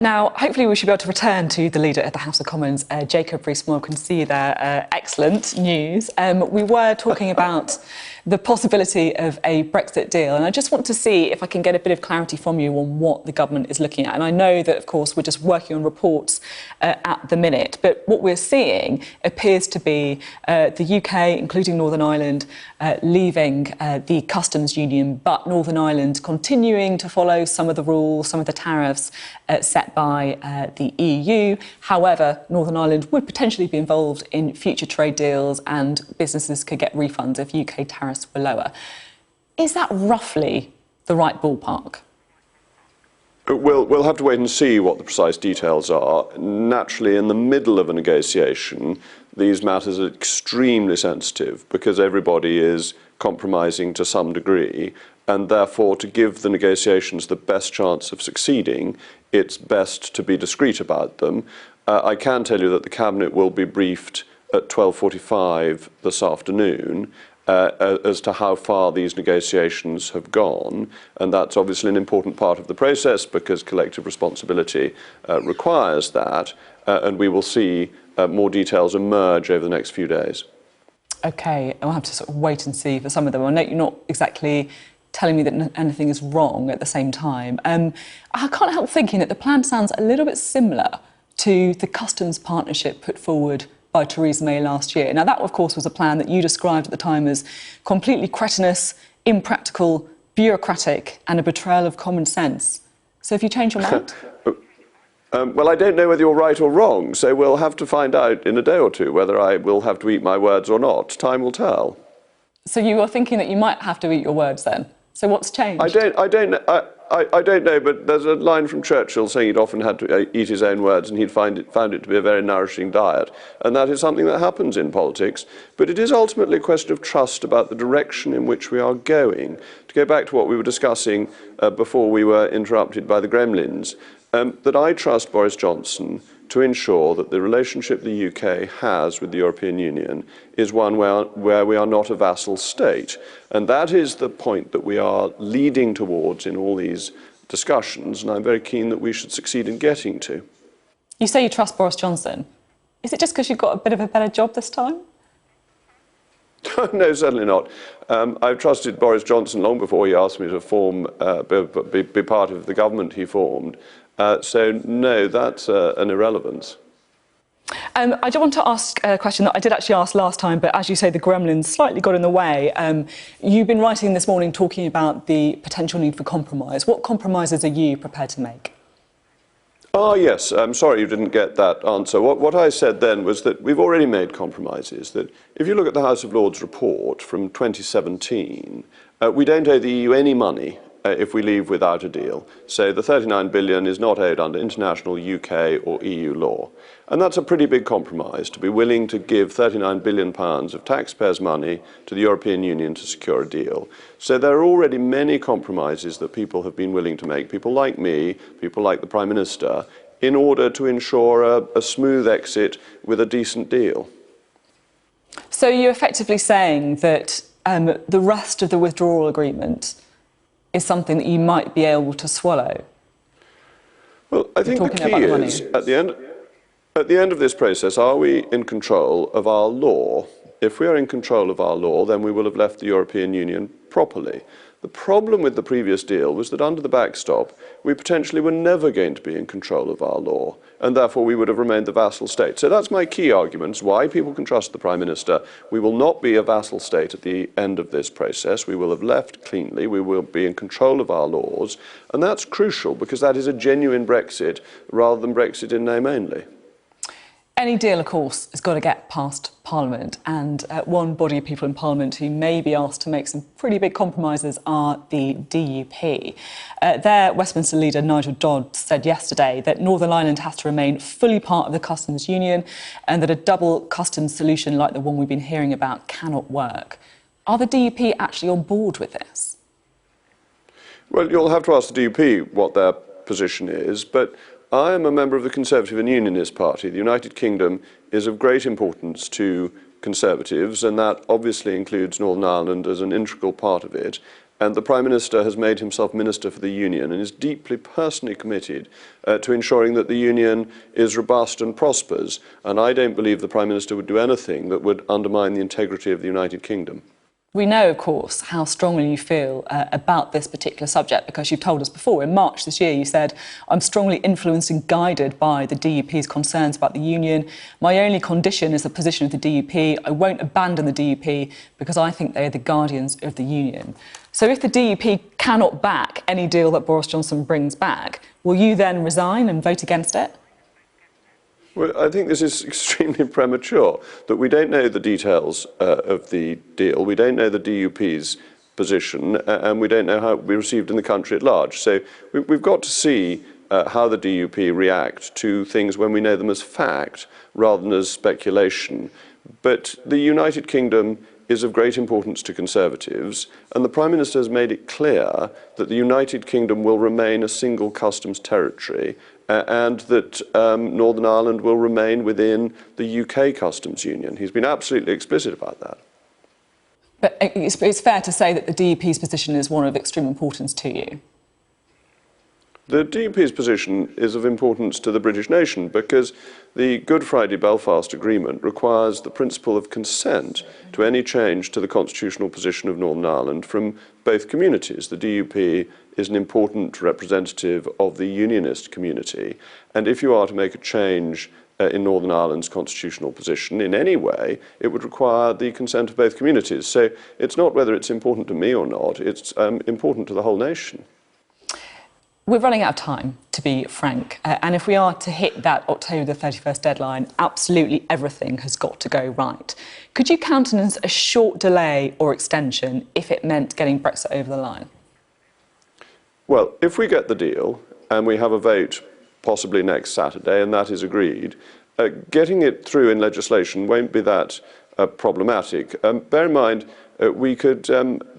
Now, hopefully we should be able to return to the leader of the House of Commons, Jacob Rees-Mogg, and see their excellent news. We were talking about the possibility of a Brexit deal, and I just want to see if I can get a bit of clarity from you on what the government is looking at. And I know that, of course, we're just working on reports at the minute, but what we're seeing appears to be the UK, including Northern Ireland, leaving the customs union, but Northern Ireland continuing to follow some of the rules, some of the tariffs set by the EU. However, Northern Ireland would potentially be involved in future trade deals and businesses could get refunds if UK tariffs were lower. Is that roughly the right ballpark? We'll have to wait and see what the precise details are. Naturally, in the middle of a negotiation, these matters are extremely sensitive because everybody is compromising to some degree, and therefore to give the negotiations the best chance of succeeding, it's best to be discreet about them. I can tell you that the Cabinet will be briefed at 12:45 this afternoon as to how far these negotiations have gone, and that's obviously an important part of the process because collective responsibility requires that, and we will see more details emerge over the next few days. OK, I'll have to sort of wait and see for some of them. I know you're not exactly telling me that anything is wrong at the same time. I can't help thinking that the plan sounds a little bit similar to the customs partnership put forward by Theresa May last year. Now, that, of course, was a plan that you described at the time as completely cretinous, impractical, bureaucratic and a betrayal of common sense. So have you changed your mind? Well, I don't know whether you're right or wrong, so we'll have to find out in a day or two whether I will have to eat my words or not. Time will tell. So you are thinking that you might have to eat your words then? So what's changed? I don't know, but there's a line from Churchill saying he'd often had to eat his own words and he'd found it to be a very nourishing diet. And that is something that happens in politics. But it is ultimately a question of trust about the direction in which we are going. To go back to what we were discussing before we were interrupted by the gremlins, that I trust Boris Johnson to ensure that the relationship the UK has with the European Union is one where we are not a vassal state. And that is the point that we are leading towards in all these discussions, and I'm very keen that we should succeed in getting to. You say you trust Boris Johnson. Is it just because you've got a bit of a better job this time? No, certainly not. I've trusted Boris Johnson long before he asked me to be part of the government he formed. So, no, that's an irrelevance. I do want to ask a question that I did actually ask last time, but as you say, the gremlins slightly got in the way. You've been writing this morning talking about the potential need for compromise. What compromises are you prepared to make? Ah, yes. I'm sorry you didn't get that answer. What I said then was that we've already made compromises, that if you look at the House of Lords report from 2017, we don't owe the EU any money if we leave without a deal. So the 39 billion is not owed under international UK or EU law. And that's a pretty big compromise, to be willing to give 39 billion pounds of taxpayers' money to the European Union to secure a deal. So there are already many compromises that people have been willing to make, people like me, people like the Prime Minister, in order to ensure a smooth exit with a decent deal. So you're effectively saying that the rest of the withdrawal agreement is something that you might be able to swallow? Well, I think the key is, at the end of this process, are we in control of our law? If we are in control of our law, then we will have left the European Union properly. The problem with the previous deal was that under the backstop, we potentially were never going to be in control of our law, and therefore we would have remained the vassal state. So that's my key arguments, why people can trust the Prime Minister. We will not be a vassal state at the end of this process. We will have left cleanly. We will be in control of our laws, and that's crucial because that is a genuine Brexit rather than Brexit in name only. Any deal, of course, has got to get past Parliament, and one body of people in Parliament who may be asked to make some pretty big compromises are the DUP. Their Westminster leader, Nigel Dodd, said yesterday that Northern Ireland has to remain fully part of the customs union and that a double customs solution like the one we've been hearing about cannot work. Are the DUP actually on board with this? Well, you'll have to ask the DUP what their position is, but I am a member of the Conservative and Unionist Party. The United Kingdom is of great importance to Conservatives, and that obviously includes Northern Ireland as an integral part of it. And the Prime Minister has made himself Minister for the Union and is deeply personally committed to ensuring that the Union is robust and prospers. And I don't believe the Prime Minister would do anything that would undermine the integrity of the United Kingdom. We know, of course, how strongly you feel about this particular subject, because you've told us before. In March this year, you said, "I'm strongly influenced and guided by the DUP's concerns about the union. My only condition is the position of the DUP. I won't abandon the DUP because I think they are the guardians of the union." So if the DUP cannot back any deal that Boris Johnson brings back, will you then resign and vote against it? Well, I think this is extremely premature, that we don't know the details of the deal, we don't know the DUP's position, and we don't know how it will be received in the country at large. So we've got to see how the DUP react to things when we know them as fact rather than as speculation. But the United Kingdom is of great importance to Conservatives, and the Prime Minister has made it clear that the United Kingdom will remain a single customs territory and that Northern Ireland will remain within the UK customs union. He's been absolutely explicit about that. But it's fair to say that the DUP's position is one of extreme importance to you. The DUP's position is of importance to the British nation because the Good Friday Belfast Agreement requires the principle of consent to any change to the constitutional position of Northern Ireland from both communities. The DUP is an important representative of the unionist community, and if you are to make a change in Northern Ireland's constitutional position in any way, it would require the consent of both communities. So it's not whether it's important to me or not, it's important to the whole nation. We're running out of time, to be frank, and if we are to hit that October the 31st deadline, absolutely everything has got to go right. Could you countenance a short delay or extension if it meant getting Brexit over the line? Well, if we get the deal and we have a vote possibly next Saturday and that is agreed, getting it through in legislation won't be that problematic. Bear in mind, we could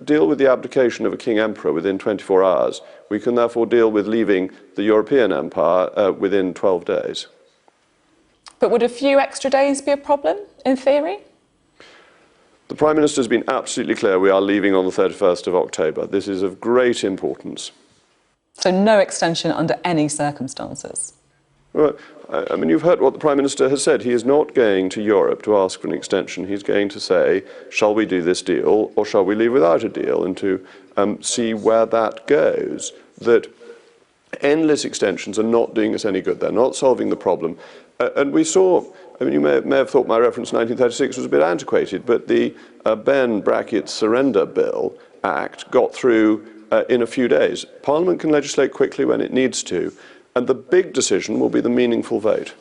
deal with the abdication of a king emperor within 24 hours. We can therefore deal with leaving the European empire within 12 days. But would a few extra days be a problem, in theory? The Prime Minister has been absolutely clear we are leaving on the 31st of October. This is of great importance. So no extension under any circumstances? Well, I mean, you've heard what the Prime Minister has said. He is not going to Europe to ask for an extension. He's going to say, shall we do this deal or shall we leave without a deal, and to see where that goes. That endless extensions are not doing us any good. They're not solving the problem. And we saw, I mean, you may have thought my reference to 1936 was a bit antiquated, but the Benn Surrender Bill Act got through in a few days. Parliament can legislate quickly when it needs to. And the big decision will be the meaningful vote.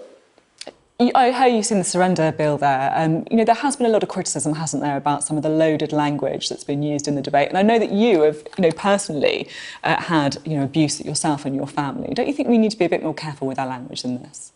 I hear you've seen the surrender bill there. You know, there has been a lot of criticism, hasn't there, about some of the loaded language that's been used in the debate. And I know that you have, personally had, abuse at yourself and your family. Don't you think we need to be a bit more careful with our language than this?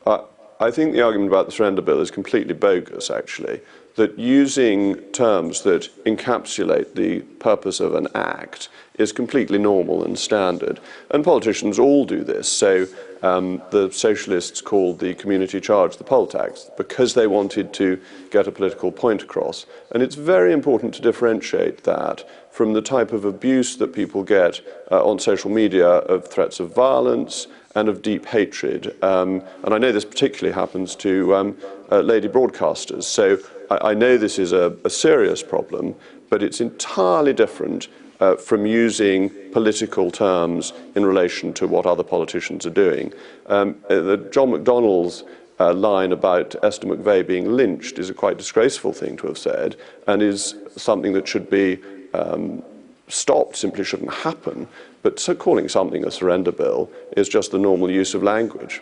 I think the argument about the surrender bill is completely bogus, actually. That using terms that encapsulate the purpose of an act is completely normal and standard. And politicians all do this. So the socialists called the community charge the poll tax because they wanted to get a political point across. And it's very important to differentiate that from the type of abuse that people get on social media of threats of violence and of deep hatred. And I know this particularly happens to lady broadcasters. So I know this is a serious problem, but it's entirely different from using political terms in relation to what other politicians are doing. The John McDonnell's line about Esther McVey being lynched is a quite disgraceful thing to have said, and is something that should be stopped, simply shouldn't happen. But so calling something a surrender bill is just the normal use of language.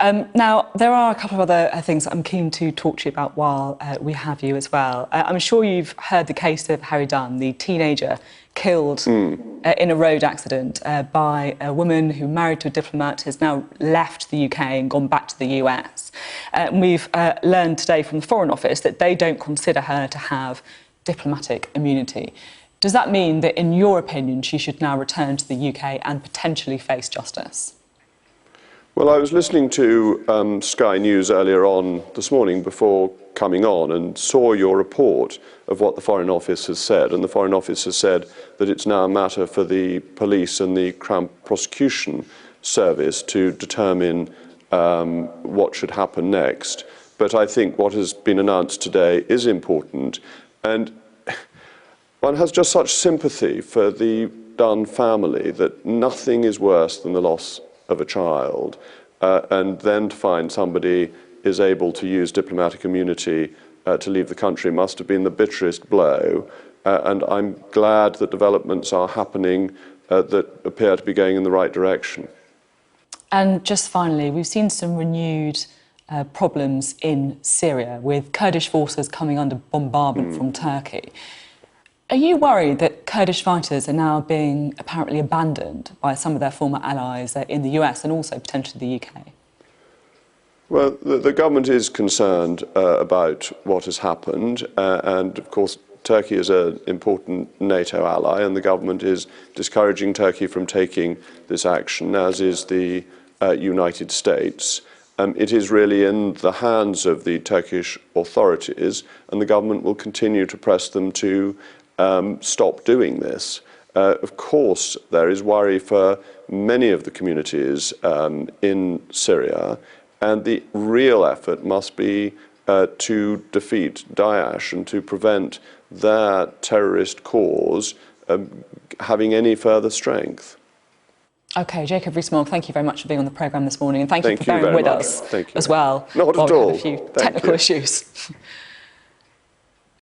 Now, there are a couple of other things that I'm keen to talk to you about while we have you as well. I'm sure you've heard the case of Harry Dunn, the teenager killed in a road accident by a woman who married to a diplomat, has now left the UK and gone back to the US. We've learned today from the Foreign Office that they don't consider her to have diplomatic immunity. Does that mean that, in your opinion, she should now return to the UK and potentially face justice? Well, I was listening to Sky News earlier on this morning before coming on and saw your report of what the Foreign Office has said. And the Foreign Office has said that it's now a matter for the police and the Crown Prosecution Service to determine what should happen next. But I think what has been announced today is important. And one has just such sympathy for the Dunn family that nothing is worse than the loss of a child, and then to find somebody is able to use diplomatic immunity to leave the country must have been the bitterest blow. And I'm glad that developments are happening that appear to be going in the right direction. And just finally, we've seen some renewed problems in Syria with Kurdish forces coming under bombardment from Turkey. Are you worried that Kurdish fighters are now being apparently abandoned by some of their former allies in the US and also potentially the UK? Well, the government is concerned about what has happened, and of course Turkey is an important NATO ally, and the government is discouraging Turkey from taking this action, as is the United States. It is really in the hands of the Turkish authorities, and the government will continue to press them to stop doing this. Of course, there is worry for many of the communities in Syria, and the real effort must be to defeat Daesh and to prevent their terrorist cause having any further strength. OK, Jacob Rees-Mogg, thank you very much for being on the programme this morning, and thank you for you bearing with much. us Thank you. as well. Not at while we all. had a few Thank technical you. issues.